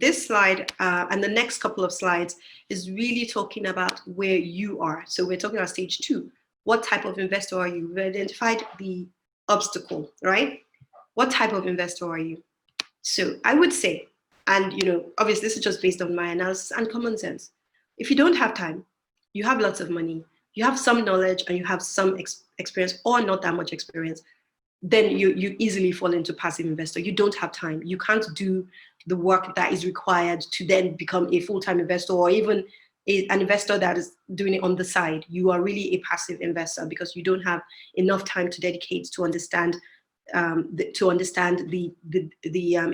this slide and the next couple of slides is really talking about where you are. So we're talking about stage 2. What type of investor are you? We've identified the obstacle, right? What type of investor are you? So I would say, and obviously this is just based on my analysis and common sense. If you don't have time, you have lots of money, you have some knowledge, and you have some experience or not that much experience, then you easily fall into passive investor. You don't have time. You can't do the work that is required to then become a full-time investor, or even an investor that is doing it on the side. You are really a passive investor because you don't have enough time to dedicate to understand the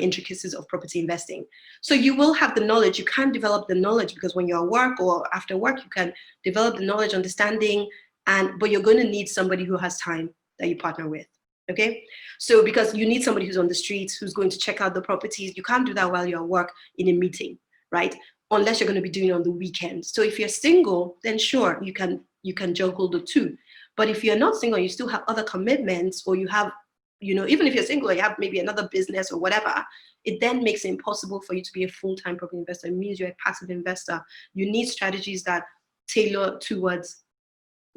intricacies of property investing. So you will have the knowledge. You can develop the knowledge because when you're at work or after work, you can develop the knowledge, understanding, but you're going to need somebody who has time that you partner with. Okay, so because you need somebody who's on the streets, who's going to check out the properties. You can't do that while you're at work in a meeting, right? Unless you're going to be doing it on the weekend. So if you're single, then sure, you can juggle the two. But if you're not single, you still have other commitments, or you have, even if you're single, you have maybe another business or whatever, it then makes it impossible for you to be a full-time property investor. It means you're a passive investor. You need strategies that tailor towards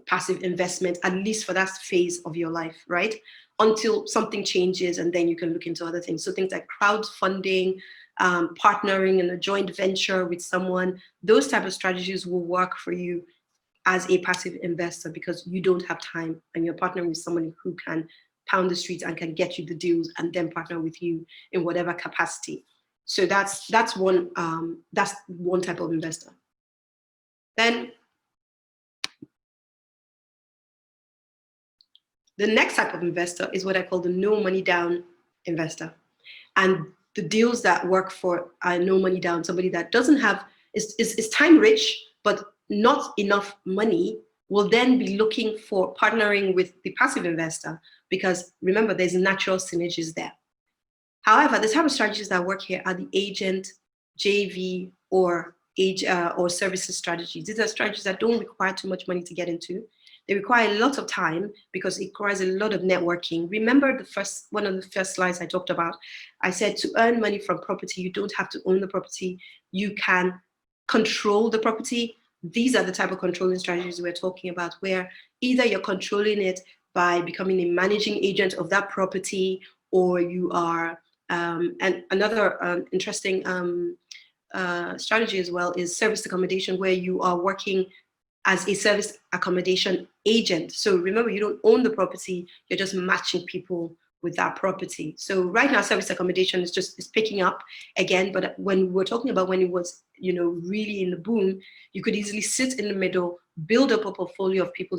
passive investment, at least for that phase of your life, right? Until something changes, and then you can look into other things. So things like crowdfunding, partnering in a joint venture with someone, those type of strategies will work for you as a passive investor because you don't have time and you're partnering with someone who can pound the streets and can get you the deals and then partner with you in whatever capacity. So that's one type of investor. Then the next type of investor is what I call the no money down investor. And the deals that work for no money down, somebody that doesn't have, is time rich, but not enough money, will then be looking for partnering with the passive investor because remember, there's natural synergies there. However, the type of strategies that work here are the agent, JV, or services strategies. These are strategies that don't require too much money to get into. They require a lot of time because it requires a lot of networking. Remember one of the first slides I talked about, I said to earn money from property, you don't have to own the property. You can control the property. These are the type of controlling strategies we're talking about, where either you're controlling it by becoming a managing agent of that property, or you are, and another interesting strategy as well is service accommodation, where you are working as a service accommodation agent. So remember, you don't own the property, you're just matching people with that property. So right now, service accommodation is picking up again, but when we're talking about when it was, really in the boom, you could easily sit in the middle, build up a portfolio of people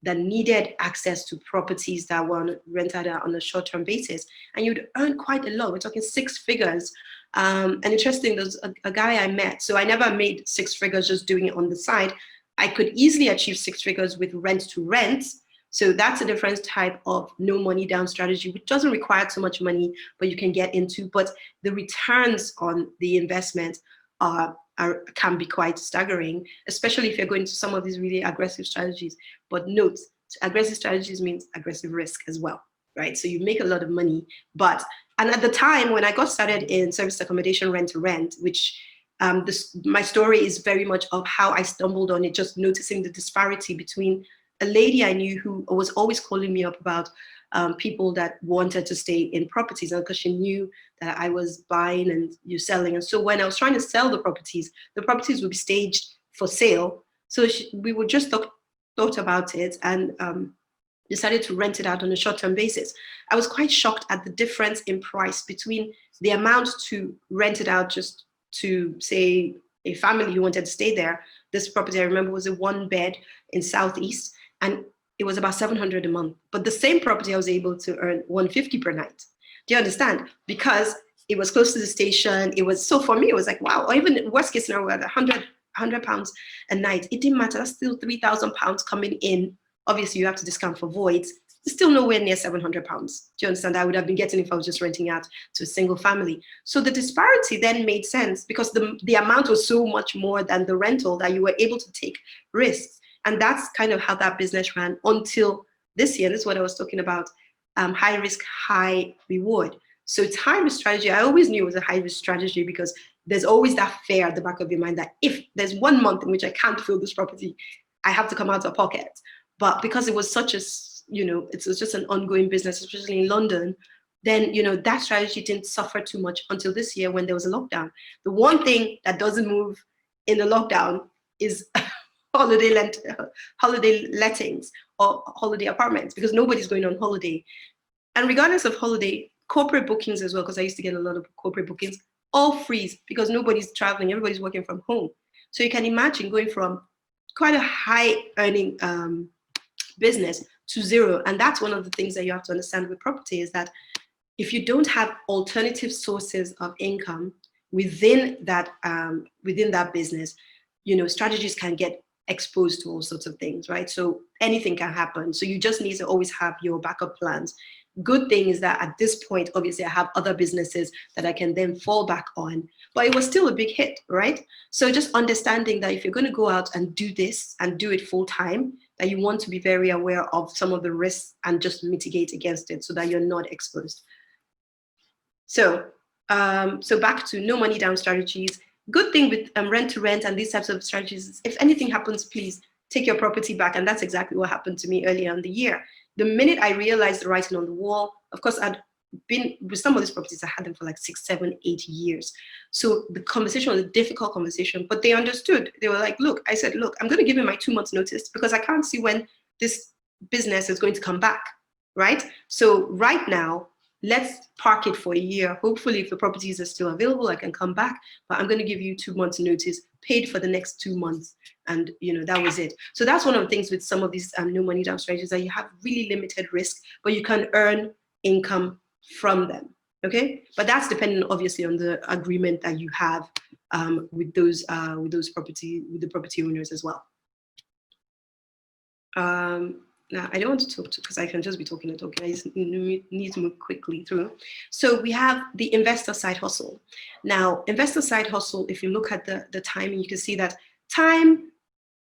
that needed access to properties that were rented out on a short-term basis, and you'd earn quite a lot. We're talking 6 figures. And interesting, there's a guy I met, so I never made 6 figures just doing it on the side. I could easily achieve 6 figures with rent to rent. So that's a different type of no money down strategy, which doesn't require too much money, but you can get into. But the returns on the investment can be quite staggering, especially if you're going to some of these really aggressive strategies. But note, aggressive strategies means aggressive risk as well, right? So you make a lot of money, and at the time when I got started in service accommodation rent to rent, which my story is very much of how I stumbled on it, just noticing the disparity between a lady I knew who was always calling me up about people that wanted to stay in properties, and because she knew that I was buying and selling. And so when I was trying to sell the properties would be staged for sale. So we would just thought about it and decided to rent it out on a short-term basis. I was quite shocked at the difference in price between the amount to rent it out just to, say, a family who wanted to stay there. This property, I remember, was a 1-bed in Southeast, and it was about $700 a month. But the same property, I was able to earn $150 per night. Do you understand? Because it was close to the station. So for me, it was like, wow. Or even worst case scenario, at £100 a night, it didn't matter. That's still £3,000 coming in. Obviously, you have to discount for voids. It's still nowhere near £700. Do you understand? I would have been getting if I was just renting out to a single family. So the disparity then made sense because the amount was so much more than the rental that you were able to take risks. And that's kind of how that business ran until this year. This is what I was talking about, high risk, high reward. So it's high risk strategy. I always knew it was a high risk strategy because there's always that fear at the back of your mind that if there's 1 month in which I can't fill this property, I have to come out of pocket. But because it was such a, it was just an ongoing business, especially in London, then, that strategy didn't suffer too much until this year when there was a lockdown. The one thing that doesn't move in the lockdown is holiday lettings or holiday apartments, because nobody's going on holiday. And regardless of holiday, corporate bookings as well, because I used to get a lot of corporate bookings, all freeze because nobody's traveling, everybody's working from home. So you can imagine going from quite a high earning business to zero. And that's one of the things that you have to understand with property, is that if you don't have alternative sources of income within that business, strategies can get exposed to all sorts of things, right? So anything can happen. So you just need to always have your backup plans. Good thing is that at this point, obviously, I have other businesses that I can then fall back on, but it was still a big hit, right? So just understanding that if you're going to go out and do this and do it full time, that you want to be very aware of some of the risks and just mitigate against it so that you're not exposed. So, so back to no money down strategies. Good thing with rent to rent and these types of strategies is if anything happens, please take your property back. And that's exactly what happened to me earlier in the year. The minute I realized the writing on the wall, of course, I'd been with some of these properties, I had them for like 6, 7, 8 years. So the conversation was a difficult conversation, but they understood. They were like, look, I said, look, I'm going to give you my 2 months notice because I can't see when this business is going to come back, right? So right now, let's park it for a year. Hopefully, if the properties are still available, I can come back, but I'm going to give you 2 months notice, paid for the next 2 months. And, that was it. So that's one of the things with some of these no money down strategies, that you have really limited risk, but you can earn income from them. Okay. But that's dependent obviously on the agreement that you have with the property owners as well. Now, I don't want to talk because I can just be talking and talking. I just need to move quickly through. So we have the investor side hustle. Now, investor side hustle, if you look at the timing, you can see that time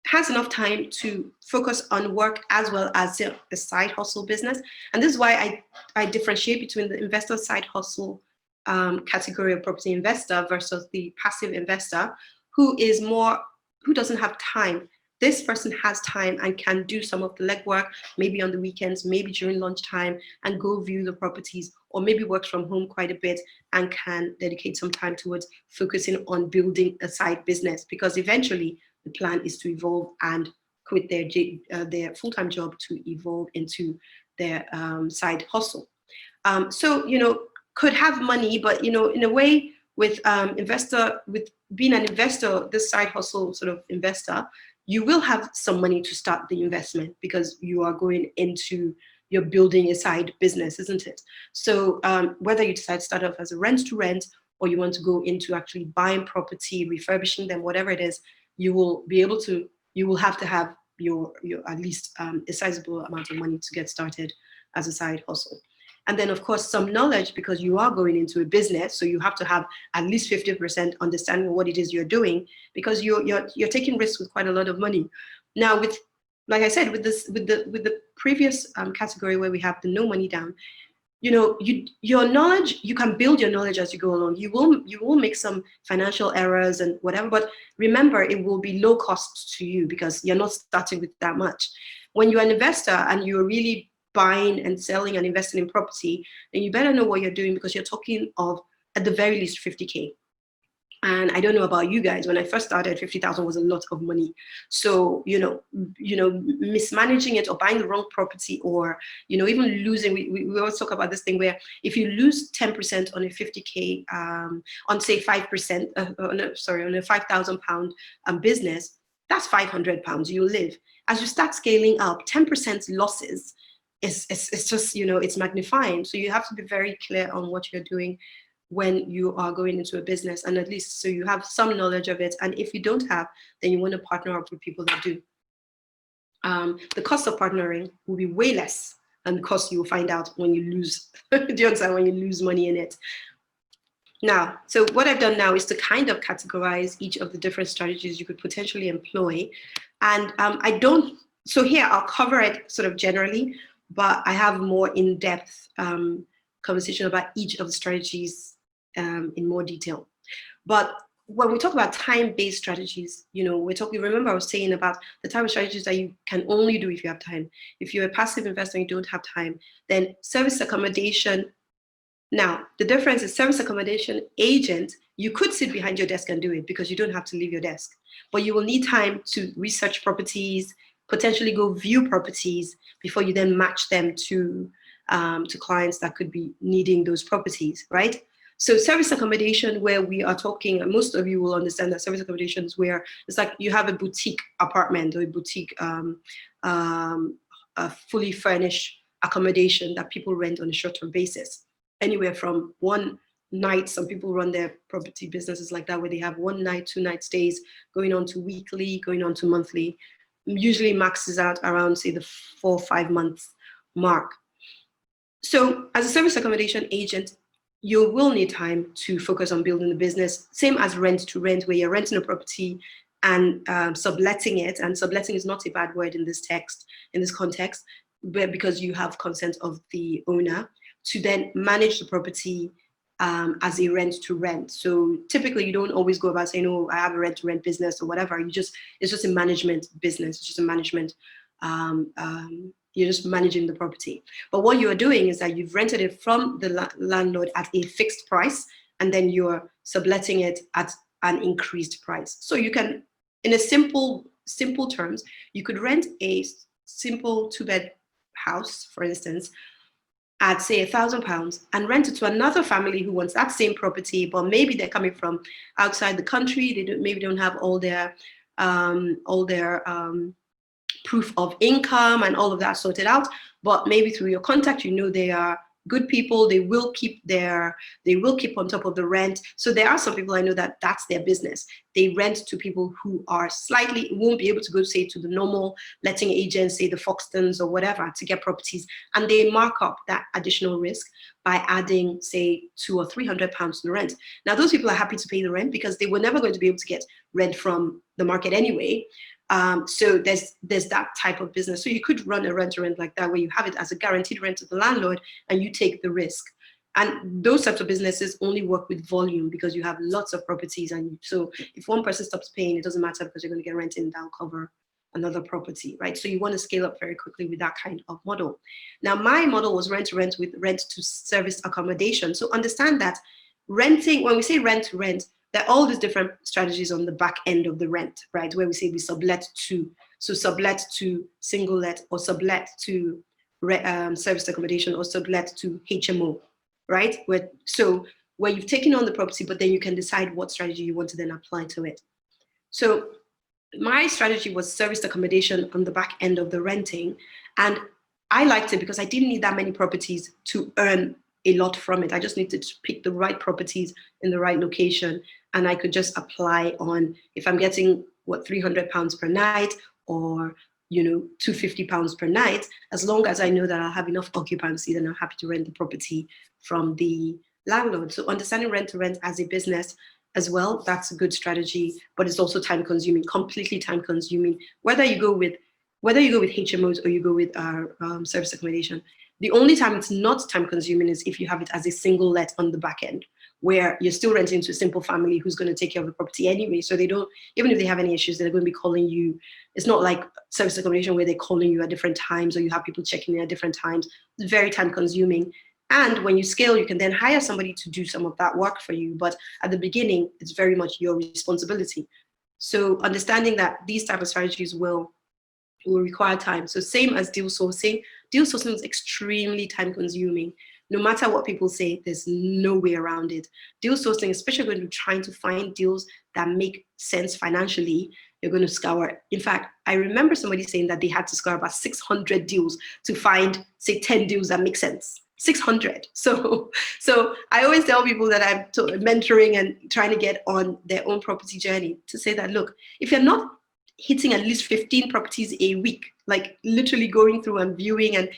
has enough time to focus on work as well as the side hustle business. And this is why I differentiate between the investor side hustle category of property investor versus the passive investor who doesn't have time. This person has time and can do some of the legwork, maybe on the weekends, maybe during lunchtime, and go view the properties, or maybe works from home quite a bit and can dedicate some time towards focusing on building a side business, because eventually the plan is to evolve and quit their full-time job to evolve into their side hustle. So, could have money, but, in a way with being an investor, this side hustle sort of investor, you will have some money to start the investment because you are you're building a side business, isn't it? So whether you decide to start off as a rent to rent, or you want to go into actually buying property, refurbishing them, whatever it is, you will have to have your at least a sizable amount of money to get started as a side hustle. And then, of course, some knowledge, because you are going into a business, so you have to have at least 50% understanding of what it is you're doing, because you're taking risks with quite a lot of money. Now, like I said, with the previous category where we have the no money down, your knowledge, you can build your knowledge as you go along. You will make some financial errors and whatever, but remember, it will be low cost to you because you're not starting with that much. When you're an investor and you're really buying and selling and investing in property, then you better know what you're doing, because you're talking of at the very least 50K. And I don't know about you guys, when I first started, 50,000 was a lot of money. So, mismanaging it or buying the wrong property, or, even losing, we always talk about this thing where if you lose 10% on a 50K, on say 5%, on a 5,000 pound business, that's 500 pounds you live. As you start scaling up, 10% losses, it's just, it's magnifying. So you have to be very clear on what you're doing when you are going into a business, and at least so you have some knowledge of it. And if you don't have, then you want to partner up with people that do. The cost of partnering will be way less than the cost you will find out when you lose. Do you understand? When you lose money in it. Now, so what I've done now is to kind of categorize each of the different strategies you could potentially employ. And so here I'll cover it sort of generally, but I have more in-depth conversation about each of the strategies in more detail. But when we talk about time-based strategies, we're talking, remember I was saying about the type of strategies that you can only do if you have time. If you're a passive investor and you don't have time, then service accommodation. Now, the difference is service accommodation agent, you could sit behind your desk and do it because you don't have to leave your desk, but you will need time to research properties, potentially go view properties before you then match them to clients that could be needing those properties, right? So service accommodation, where we are talking, and most of you will understand that service accommodation is where it's like you have a boutique apartment or a boutique a fully furnished accommodation that people rent on a short-term basis. Anywhere from one night, some people run their property businesses like that, where they have 1 night, 2 night stays, going on to weekly, going on to monthly, usually maxes out around, say, the 4 or 5 months mark. So as a service accommodation agent, you will need time to focus on building the business, same as rent to rent, where you're renting a property and subletting it. And subletting is not a bad word in this context, but because you have consent of the owner to then manage the property as a rent to rent. So typically you don't always go about saying, oh, I have a rent to rent business or whatever. It's just a management business. It's just a management, you're just managing the property. But what you're doing is that you've rented it from the landlord at a fixed price, and then you're subletting it at an increased price. So you can, in a simple terms, you could rent a simple 2-bed house, for instance, at say £1,000 and rent it to another family who wants that same property, but maybe they're coming from outside the country. Maybe don't have all their proof of income and all of that sorted out, but maybe through your contact, they are good people. They will keep on top of the rent. So there are some people I know that that's their business. They rent to people who are won't be able to go, say, to the normal letting agents, say the Foxtons or whatever, to get properties, and they mark up that additional risk by adding, say, £200 or £300 to the rent. Now those people are happy to pay the rent because they were never going to be able to get rent from the market anyway. So there's that type of business. So you could run a rent-to-rent like that, where you have it as a guaranteed rent to the landlord and you take the risk. And those types of businesses only work with volume because you have lots of properties. And so if one person stops paying, it doesn't matter because you're going to get rent in, that'll cover another property, right? So you want to scale up very quickly with that kind of model. Now, my model was rent-to-rent with rent-to-service accommodation. So understand that renting, when we say rent-to-rent, there are all these different strategies on the back end of the rent, right? Where we say we sublet to, so sublet to single let, or sublet to service accommodation, or sublet to HMO, right? Where you've taken on the property, but then you can decide what strategy you want to then apply to it. So my strategy was service accommodation on the back end of the renting. And I liked it because I didn't need that many properties to earn a lot from it. I just needed to pick the right properties in the right location, and I could just apply on, if I'm getting £300 per night, or £250 per night, as long as I know that I'll have enough occupancy, then I'm happy to rent the property from the landlord. So understanding rent to rent as a business as well, that's a good strategy, but it's also time consuming, completely time consuming. Whether you go with HMOs or you go with service accommodation, the only time it's not time consuming is if you have it as a single let on the back end, where you're still renting to a simple family who's going to take care of the property anyway. So they don't, even if they have any issues, they're going to be calling you. It's not like service accommodation where they're calling you at different times, or you have people checking in at different times. It's very time consuming. And when you scale, you can then hire somebody to do some of that work for you. But at the beginning, it's very much your responsibility. So understanding that these type of strategies will require time. So same as deal sourcing. Deal sourcing is extremely time consuming. No matter what people say, there's no way around it. Deal sourcing, especially when you're trying to find deals that make sense financially, you're going to scour. In fact, I remember somebody saying that they had to scour about 600 deals to find, say, 10 deals that make sense. 600. So I always tell people that I'm mentoring and trying to get on their own property journey to say that, look, if you're not hitting at least 15 properties a week, like literally going through and viewing, and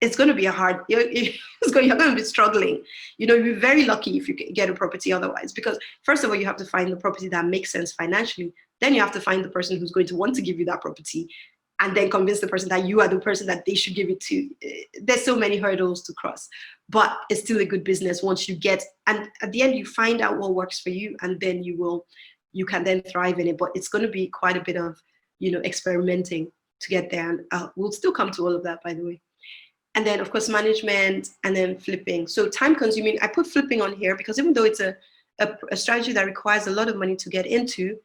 it's going to be you're going to be struggling. You'll be very lucky if you get a property otherwise, because first of all, you have to find the property that makes sense financially. Then you have to find the person who's going to want to give you that property. and then convince the person that you are the person that they should give it to. There's so many hurdles to cross, but it's still a good business once you get, and at the end you find out what works for you, and then you can then thrive in it. But it's going to be quite a bit of, experimenting to get there. And we'll still come to all of that, by the way. And then of course, management, and then flipping. So time consuming, I put flipping on here because even though it's a strategy that requires a lot of money to get into,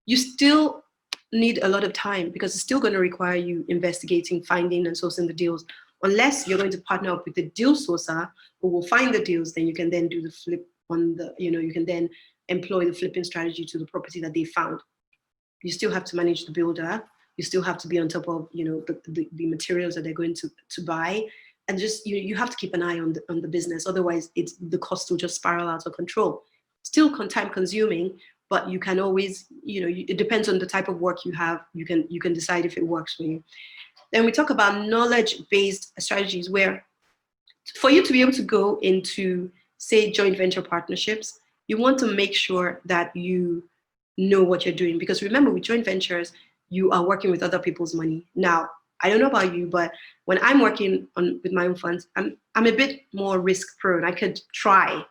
you still need a lot of time because it's still going to require you investigating, finding, and sourcing the deals. Unless you're going to partner up with the deal sourcer who will find the deals, then you can then do the flip on the, you can then employ the flipping strategy to the property that they found. You still have to manage the builder. You still have to be on top of, the materials that they're going to buy. And just, you have to keep an eye on the business. Otherwise, the cost will just spiral out of control. Still time consuming, but you can always, it depends on the type of work you have. You can decide if it works for you. Then we talk about knowledge-based strategies, where for you to be able to go into, say, joint venture partnerships, you want to make sure that you know what you're doing. Because remember, with joint ventures, you are working with other people's money. Now, I don't know about you, but when I'm working with my own funds, I'm a bit more risk prone. I could try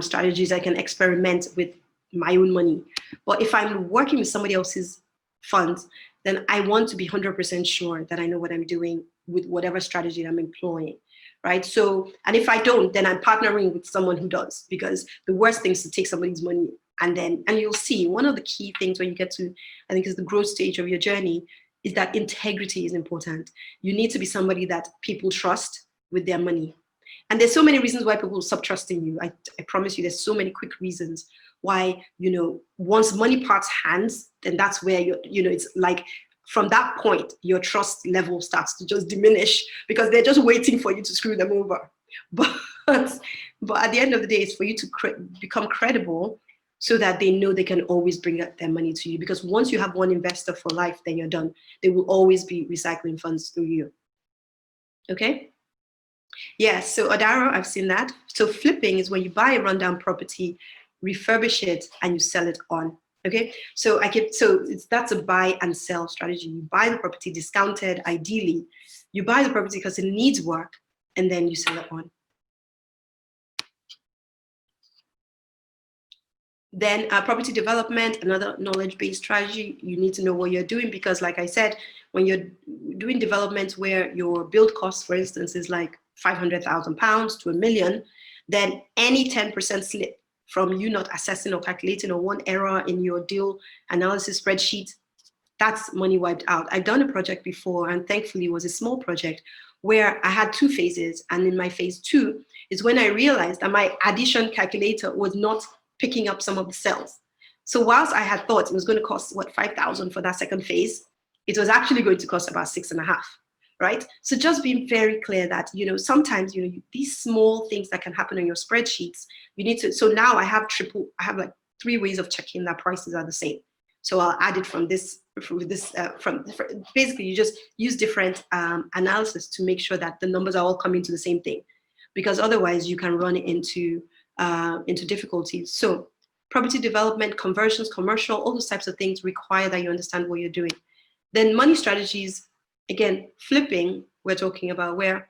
strategies. I can experiment with my own money. But if I'm working with somebody else's funds, then I want to be 100% sure that I know what I'm doing with whatever strategy I'm employing, right? So, and if I don't, then I'm partnering with someone who does, because the worst thing is to take somebody's money. And you'll see, one of the key things when you get to, I think, is the growth stage of your journey, is that integrity is important. You need to be somebody that people trust with their money. And there's so many reasons why people stop trusting you. I promise you, there's so many quick reasons why, once money parts hands, then that's where it's like, from that point, your trust level starts to just diminish, because they're just waiting for you to screw them over. But at the end of the day, it's for you to become credible, so that they know they can always bring their money to you. Because once you have one investor for life, then you're done. They will always be recycling funds through you. Okay? Yeah, so Adaro, I've seen that. So flipping is when you buy a rundown property, refurbish it, and you sell it on. Okay, so that's a buy and sell strategy. You buy the property discounted, ideally. You buy the property because it needs work, and then you sell it on. Then property development, another knowledge-based strategy. You need to know what you're doing, because like I said, when you're doing developments where your build cost, for instance, is like £500,000 to £1 million, then any 10% slip from you not assessing or calculating, or one error in your deal analysis spreadsheet, that's money wiped out. I've done a project before, and thankfully it was a small project, where I had 2 phases. And in my phase 2 is when I realized that my addition calculator was not picking up some of the cells. So whilst I had thought it was going to cost, what, 5,000 for that second phase, it was actually going to cost about 6.5, right? So just being very clear that, sometimes, these small things that can happen on your spreadsheets, you need to, so now I have like 3 ways of checking that prices are the same. So I'll add it from basically you just use different analysis to make sure that the numbers are all coming to the same thing, because otherwise you can run into difficulties. So property development, conversions, commercial, all those types of things require that you understand what you're doing. Then money strategies, again, flipping, we're talking about, where,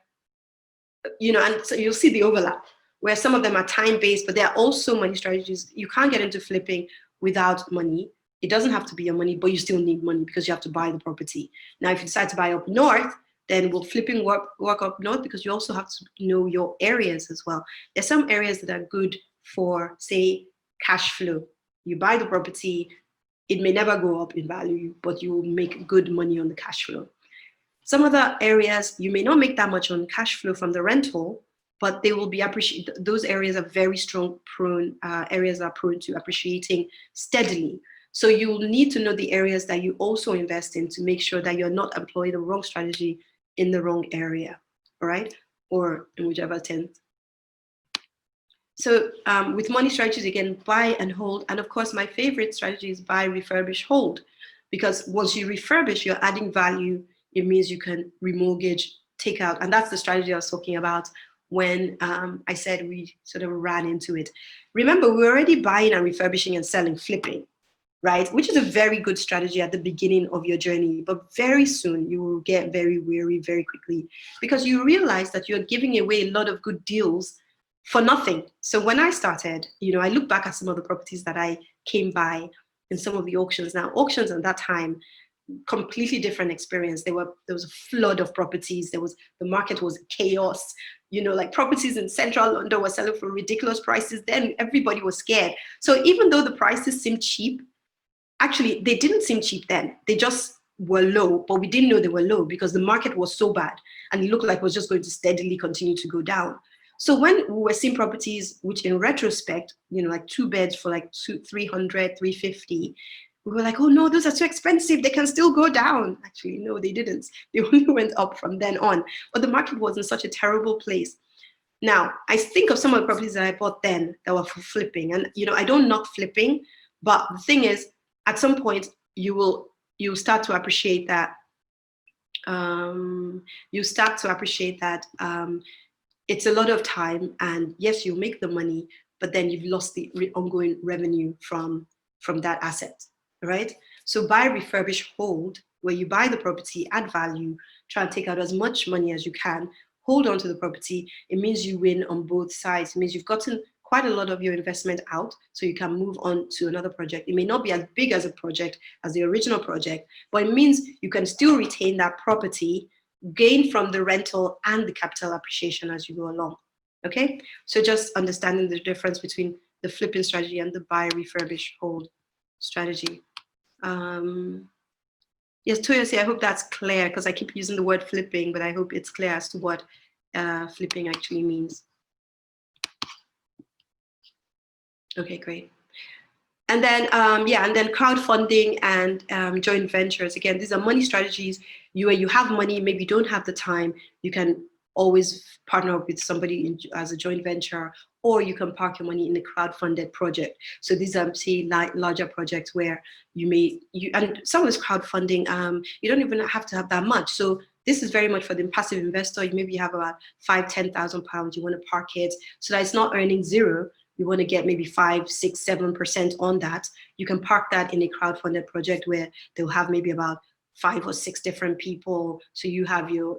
and so you'll see the overlap, where some of them are time-based, but there are also money strategies. You can't get into flipping without money. It doesn't have to be your money, but you still need money because you have to buy the property. Now, if you decide to buy up north, then will flipping work up north, because you also have to know your areas as well. There's some areas that are good for, say, cash flow. You buy the property, it may never go up in value, but you will make good money on the cash flow. Some other areas, you may not make that much on cash flow from the rental, but they will be appreciated. Those areas are very strong, areas are prone to appreciating steadily. So you'll need to know the areas that you also invest in to make sure that you're not employing the wrong strategy in the wrong area, all right? Or in whichever tent. So with money strategies, again, buy and hold. And of course, my favorite strategy is buy, refurbish, hold. Because once you refurbish, you're adding value. It means you can remortgage, take out. And that's the strategy I was talking about when I said we sort of ran into it. Remember, we're already buying and refurbishing and selling, flipping. right? Which is a very good strategy at the beginning of your journey, but very soon you will get very weary very quickly because you realize that you're giving away a lot of good deals for nothing. So when I started, I look back at some of the properties that I came by in some of the auctions. Now, auctions at that time, completely different experience. There was a flood of properties. The market was chaos. Like properties in central London were selling for ridiculous prices. Then everybody was scared. So even though the prices seemed cheap, actually they didn't seem cheap then. They just were low, but we didn't know they were low because the market was so bad and it looked like it was just going to steadily continue to go down. So when we were seeing properties, which in retrospect, like 2 beds for like 300, 350, we were like, oh no, those are too expensive. They can still go down. Actually, no, they didn't. They only went up from then on. But the market was in such a terrible place. Now, I think of some of the properties that I bought then that were for flipping. And, I don't knock flipping, but the thing is, at some point, you'll start to appreciate that. It's a lot of time, and yes, you make the money, but then you've lost the ongoing revenue from that asset, right? So buy, refurbish, hold, where you buy the property, add value, try and take out as much money as you can, hold on to the property. It means you win on both sides. It means you've gotten quite a lot of your investment out, so you can move on to another project. It may not be as big as a project as the original project, but it means you can still retain that property, gain from the rental and the capital appreciation as you go along. Okay, so just understanding the difference between the flipping strategy and the buy, refurbish, hold strategy. Yes, Toyosi, I hope that's clear because I keep using the word flipping, but I hope it's clear as to what flipping actually means. Okay, great. And then, and then crowdfunding and joint ventures. Again, these are money strategies. Where you have money, maybe you don't have the time, you can always partner up with somebody as a joint venture, or you can park your money in a crowdfunded project. So these are, say, larger projects where and some of this crowdfunding, you don't even have to have that much. So this is very much for the passive investor. Maybe you have about £5,000-10,000. You want to park it so that it's not earning zero. You want to get maybe 5, 6, 7% on that. You can park that in a crowdfunded project where they'll have maybe about 5 or 6 different people. So you have your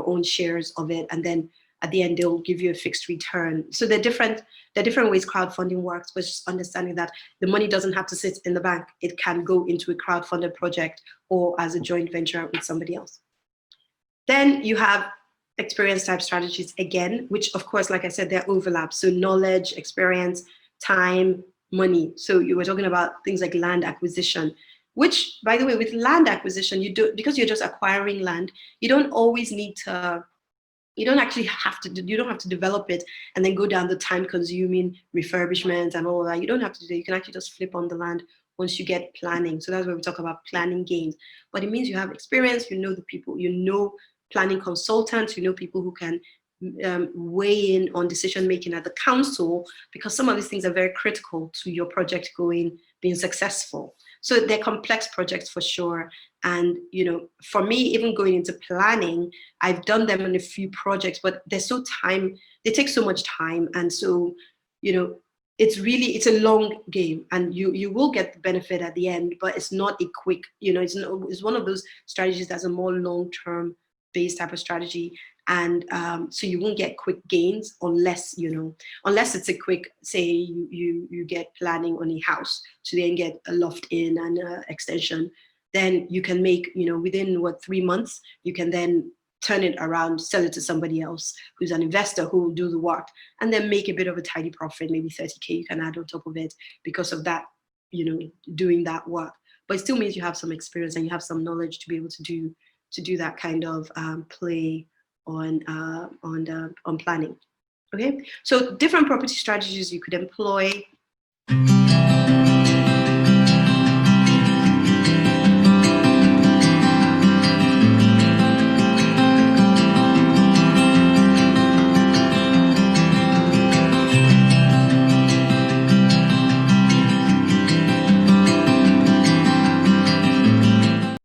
own shares of it, and then at the end they'll give you a fixed return. So there are different ways crowdfunding works, but just understanding that the money doesn't have to sit in the bank. It can go into a crowdfunded project or as a joint venture with somebody else. Then you have experience type strategies again, which of course, like I said, they're overlaps. So knowledge, experience, time, money. So you were talking about things like land acquisition, which, by the way, with land acquisition, because you're just acquiring land, you don't always need to, you don't have to develop it and then go down the time consuming refurbishment and all of that. You don't have to do that. You can actually just flip on the land once you get planning. So that's where we talk about planning gains. But it means you have experience, you know the people, planning consultants, people who can weigh in on decision making at the council, because some of these things are very critical to your project being successful. So they're complex projects for sure. And for me, even going into planning, I've done them in a few projects, but they take so much time. And so, it's a long game, and you will get the benefit at the end, but it's not a quick, it's one of those strategies that's a more long-term based type of strategy. And so you won't get quick gains unless it's a quick, say you get planning on a house to then get a loft in and extension, then you can make, within 3 months, you can then turn it around, sell it to somebody else who's an investor who will do the work, and then make a bit of a tidy profit, maybe 30K you can add on top of it because of that, doing that work. But it still means you have some experience and you have some knowledge to be able to do that kind of play on planning. Okay, so different property strategies you could employ.